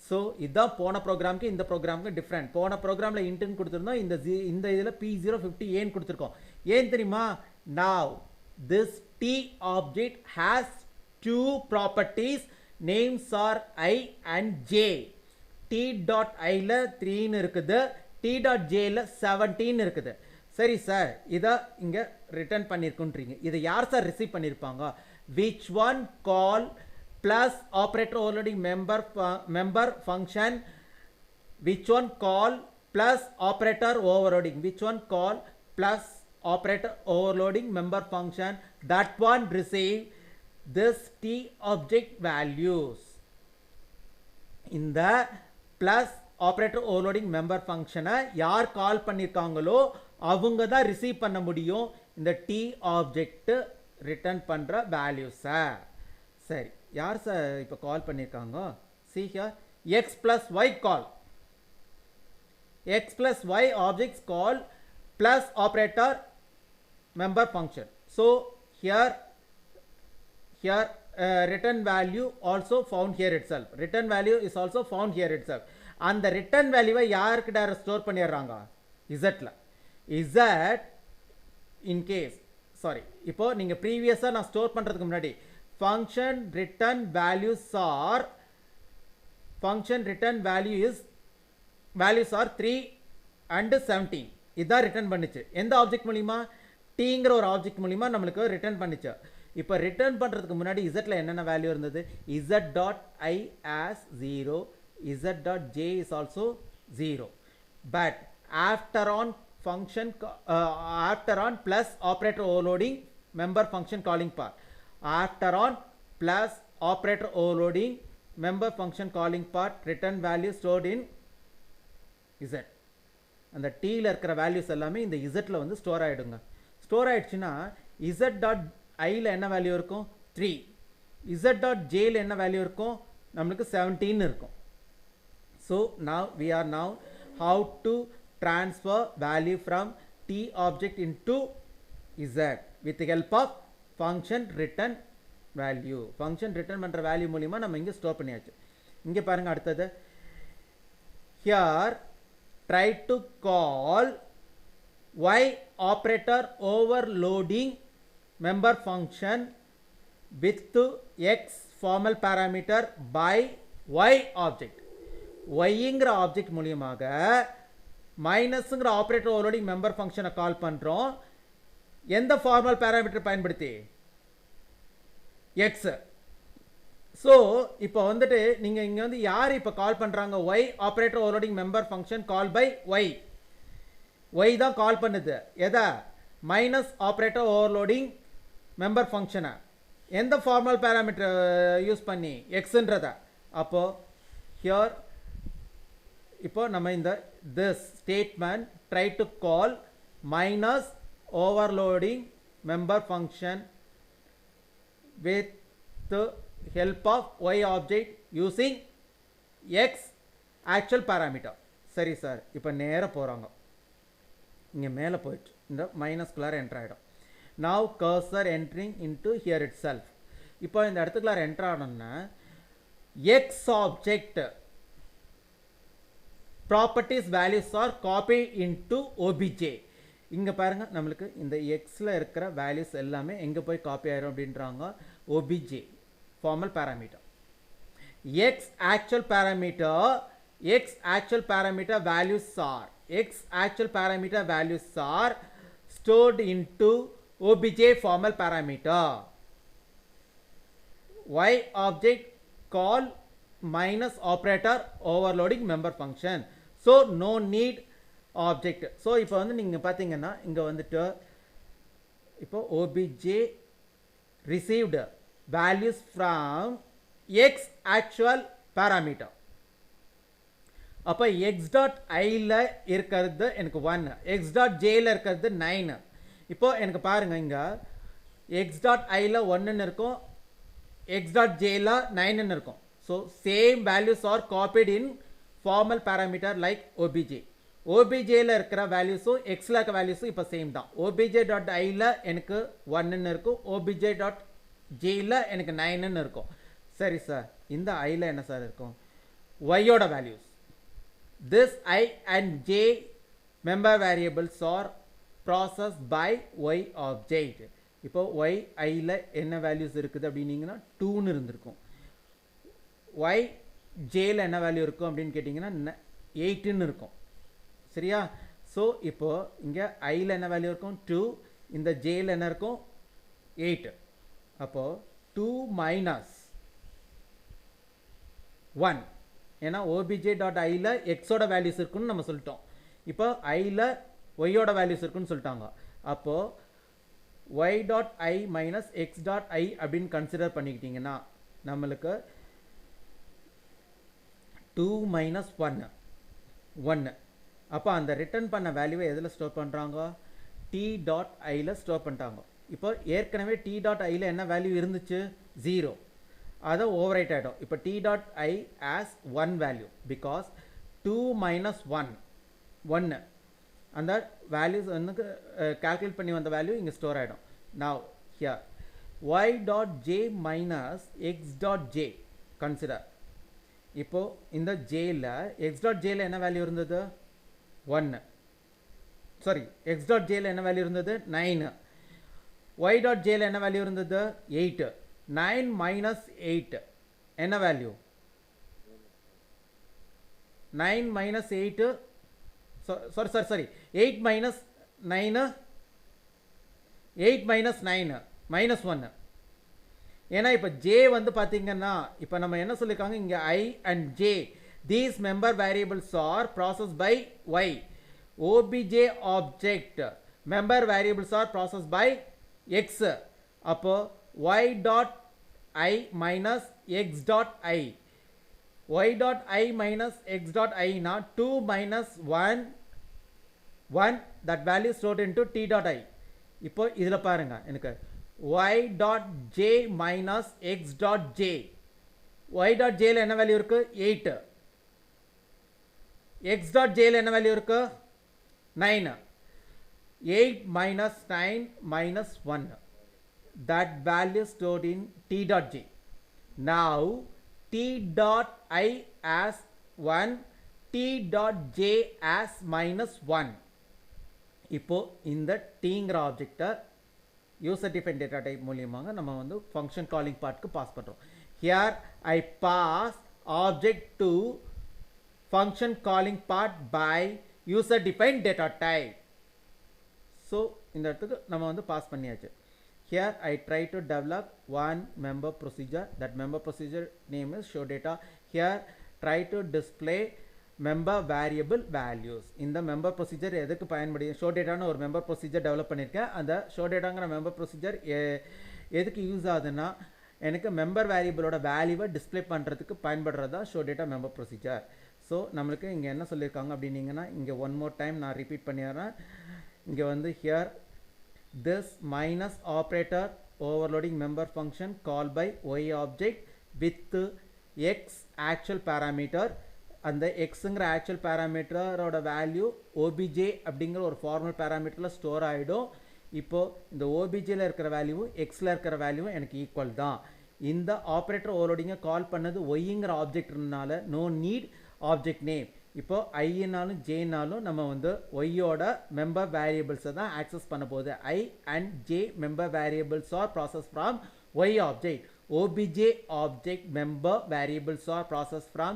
So இதுதான் போன ப்ரோக்ராமுக்கு இந்த ப்ரோக்ராமுக்கு டிஃப்ரெண்ட். போன ப்ரோக்ராமில் இன்ட்டுன்னு கொடுத்துருந்தோம், இந்த இதில் P050 ஏன்னு கொடுத்துருக்கோம். ஏன் தெரியுமா? now this T object has two properties, names are I and J. T.I ல 3 இருக்குது, T.J ல 17 இருக்குது. சரி சார், இதை இங்கே ரிட்டர்ன் பண்ணியிருக்குன்றீங்க. இதை யார் சார் ரிசீவ் பண்ணியிருப்பாங்க? which one call plus operator overloading member function, which one call plus operator overloading, which one call plus operator overloading member function, that one receive this T object values. இந்த plus operator overloading member function யார் கால் பண்ணியிருக்காங்களோ அவங்க தான் receive பண்ண முடியும் இந்த T object return பண்ணுற வேல்யூஸை. சரி, யார் சார் இப்போ கால் பண்ணியிருக்காங்க? see here, x plus y call, x plus y objects call plus operator member function. So here return value also found here itself. Return value is also found here itself. அந்த return value யாருக்கு direct store பண்ணிடுறாங்க? z ல. z in case sorry, இப்போ நீங்க ப்ரீவியஸா நான் store பண்றதுக்கு முன்னாடி function return values are 3 and 17. இதான் ரிட்டர்ன் பண்ணிச்சு. எந்த ஆப்ஜெக்ட் மூலியமா? டீங்கிற ஒரு ஆப்ஜெக்ட் மூலியமா நம்மளுக்கு ரிட்டர்ன் பண்ணிச்சு. இப்போ ரிட்டர்ன் பண்றதுக்கு முன்னாடி z ல என்னென்ன வேல்யூ இருந்தது? z.i as 0, z.j is also 0. But after on plus operator overloading member function calling part, after on plus operator overloading member function calling part, return value stored in z. அந்த t ல இருக்கிற values எல்லாமே இந்த z ல வந்து store ஆயிடுங்க. Store ஆயிடுச்சுன்னா z.i ல என்ன வேல்யூ இருக்கும்? 3. z.j ல என்ன வேல்யூ இருக்கும்? நம்மளுக்கு 17 இருக்கும். So now we are now how to transfer value from T object into z with the help of function return value. Function return பண்ற வேல்யூ மூலமா நம்ம இங்க ஸ்டோர் பண்ணியாச்சு. இங்க பாருங்க அடுத்தது. Here try to call y operator overloading member function with x formal parameter by y object. yங்கிற object மூலமாக மைனஸ்ங்கிற ஆப்ரேட்டர் ஓவர்லோடிங் மெம்பர் ஃபங்க்ஷனை கால் பண்ணுறோம். எந்த ஃபார்மல் பேராமீட்டர் பயன்படுத்தி? x. ஸோ இப்போ வந்துட்டு நீங்கள் இங்கே வந்து யார் இப்போ கால் பண்ணுறாங்க? y operator overloading member function call by y. y தான் கால் பண்ணுது. எதை? மைனஸ் ஆப்ரேட்டர் ஓவர்லோடிங் மெம்பர் ஃபங்க்ஷனை எந்த ஃபார்மல் பேராமீட்டர் யூஸ் பண்ணி? எக்ஸ்ன்றத. அப்போ ஹியர் இப்போ நம்ம இந்த this statement try to call minus overloading member function with the help of y object using x actual parameter. சரி சார், இப்போ நேராக போகிறாங்க. இங்கே மேலே போயிட்டு இந்த மைனஸ்குள்ளார என்ட்ரு ஆகிடும். now cursor entering into here itself. இப்போ இந்த இடத்துக்குள்ளார enter ஆனோம்னா x object properties values are copied into obj. இங்க பாருங்க, நம்மளுக்கு இந்த x ல இருக்கிற values எல்லாமே எங்க போய் காப்பி ஆயிரும் அப்படின்றாங்க? obj formal parameter. x actual parameter values are stored into obj formal parameter. y object call minus operator overloading member function. So no need object. So இப்போ வந்து நீங்க பாத்தீங்கன்னா இங்க வந்துட்டு இப்போ obj received values from x actual parameter. அப்ப x.i ல இருக்கிறது எனக்கு 1, x.j ல இருக்கிறது 9. இப்போ எனக்கு பாருங்க, இங்க x.i ல 1 இருக்கும், x.j ல 9 இருக்கும். So same values are copied in formal parameter like obj. obj ல இருக்கிற வேல்யூஸும் x ல இருக்கிற வேல்யூஸும் இப்போ சேம் தான். obj.i ல எனக்கு 1 இருக்கும், obj.j ல எனக்கு 9 இருக்கும். சரி சார், இந்த i ல என்ன சார் இருக்கும்? y ஓட values. This I and j member variables are processed by y object. இப்போ y iல என்ன values இருக்குது அப்படின்னீங்கன்னா 2ன்னு இருந்திருக்கும். y jல என்ன வேல்யூ இருக்கும் அப்படின்னு கேட்டிங்கன்னா 8ன்னு இருக்கும். சரியா? ஸோ இப்போ இங்கே ஐயில் என்ன வேல்யூ இருக்கும் 2, இந்த ஜேயில் என்ன இருக்கும் 8. அப்போது 2 minus 1, ஏன்னா obj.iயில் எக்ஸோட வேல்யூஸ் இருக்குன்னு நம்ம சொல்லிட்டோம். இப்போ ஐயில் ஒய்யோட வேல்யூஸ் இருக்குன்னு சொல்லிட்டாங்க. அப்போது y.i minus x.i அப்படின்னு கன்சிடர் பண்ணிக்கிட்டிங்கன்னா நம்மளுக்கு 2 minus 1. அப்போ அந்த ரிட்டர்ன் பண்ண வேல்யூவை எதில் ஸ்டோர் பண்ணுறாங்க? t.iயில் ஸ்டோர் பண்ணிட்டாங்க. இப்போ ஏற்கனவே t.iயில் என்ன வேல்யூ இருந்துச்சு? 0. அதை ஓவர் ரைட் ஆகிடும். இப்போ t.i as 1 value because 2 minus 1 அந்த வேல்யூஸ் வந்து கால்குலேட் பண்ணி வந்த வேல்யூ இங்கே ஸ்டோர் ஆகிடும். Now here y.j minus x.j consider. இப்போது இந்த ஜேயில் x.jயில் என்ன வேல்யூ இருந்தது? 1. சாரி, x.jயில் என்ன வேல்யூ இருந்தது? 9. y.jயில் என்ன வேல்யூ இருந்தது? 8. 9 minus 8 என்ன value? 9 minus 8 sorry 8 minus 9 8 minus 9 minus 1. ஏன்னா இப்போ ஜே வந்து பார்த்தீங்கன்னா இப்போ நம்ம என்ன சொல்லியிருக்காங்க இங்கே I and J these member variables are processed by y. obj object member variables are processed by x. அப்போ y dot I minus x dot I. y dot I minus x dot I na 2 minus 1 that value stored into t dot I. இப்போ இதில் பாருங்க எனக்கு y dot j minus x dot j. y dot j என்ன value இருக்கு? 8. x dot j என்ன value இருக்கு? 9. 8 minus 9 minus 1. That value stored in t dot j. Now t dot I as 1, t dot j as minus 1. இப்போ இந்த tங்கிற ஆப்ஜெக்டை user define data type மூலியமாக நம்ம வந்து ஃபங்க்ஷன் காலிங் பார்ட்க்கு பாஸ் பண்ணுறோம். Here I pass object to function calling part by user defined data type. So இந்த இடத்துக்கு நம்ம வந்து பாஸ் பண்ணியாச்சு. Here I try to develop one member procedure. That member procedure name is show data. Here try to display member variable values. இந்த member procedure எதுக்கு பயன்படுது? show dataன்னு ஒரு member procedure develop பண்ணியிருக்கேன். அந்த show dataங்கிற member procedure எதுக்கு use ஆகுதுன்னா எனக்கு மெம்பர் வேரியபிளோட வேல்யூவை டிஸ்பிளே பண்ணுறதுக்கு பயன்படுறதா show data member procedure. So நம்மளுக்கு இங்கே என்ன சொல்லியிருக்காங்க அப்படின்னீங்கன்னா இங்கே ஒன் மோர் டைம் நான் ரிப்பீட் பண்ணிடுறேன். இங்கே வந்து here this minus operator overloading member function call by Y object with X actual parameter. அந்த எக்ஸுங்கிற ஆக்சுவல் பேராமீட்டரோட வேல்யூ ஓபிஜே அப்படிங்கிற ஒரு ஃபார்மல் பேராமீட்டரில் ஸ்டோர் ஆகிடும். இப்போது இந்த ஓபிஜியில் இருக்கிற வேல்யூவும் எக்ஸில் இருக்கிற வேல்யூவும் எனக்கு ஈக்குவல் தான். இந்த ஆப்ரேட்டர் ஓவர்லோடிங்கை கால் பண்ணது ஒய்ங்கிற ஆப்ஜெக்ட்னால நோ நீட் ஆப்ஜெக்ட் நேம். இப்போது ஐனாலும் ஜேனாலும் நம்ம வந்து ஒய்யோட மெம்பர் வேரியபிள்ஸை தான் ஆக்சஸ் பண்ண போகுது. I and J member variables are process from Y object. obj object member variables are processed from